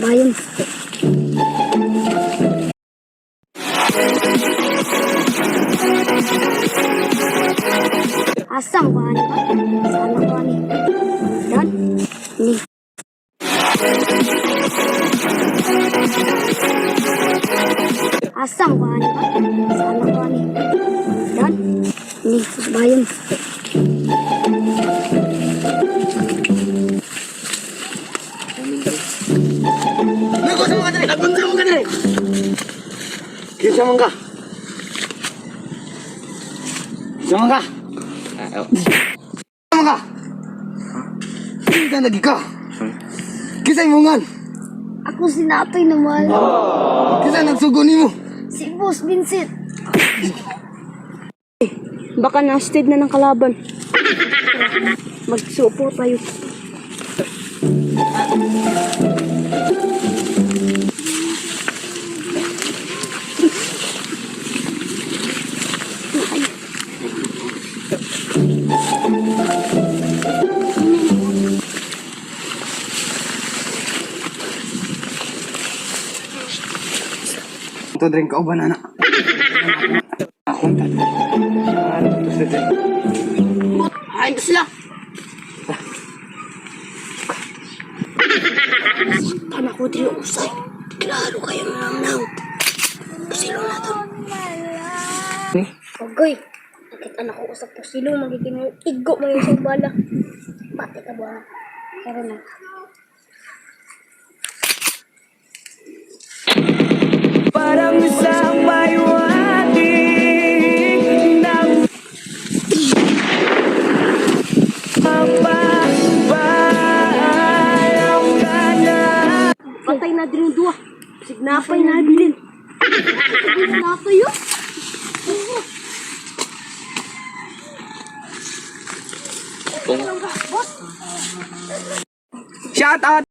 bayan. Asam ko ani ba? Sana ko ani. Dan. Ni. Asam ko ani ba? Sana ko ani. Dan. Ni bayan. Nago sama ka dali, nagunta mo ka dali. Kinsa man ka? Kinsa man ka? Kinsa man ka? Kinsa lagi ka? Kinsa imungan? Ako si Natoy naman. Kinsa nagsugo nimo? Si Boss Vincent. Baka na-stead na ng kalaban. Magsupo tayo. Ito drink ka o banana? Ako na. Ano ito sa drink? Hain ka sila. Saktan ako diri usay. Klaro kayo nang. Pusilong na to. Ogoy. Nakita na ko usap pusilong. Magiging igo mo yung isang bala. Bate ka ba? Kaya na. Parang isang mayuwati ng papayaw ka na. Patay na din yung duwa. Signapay na bilin. Na kayo? Shout out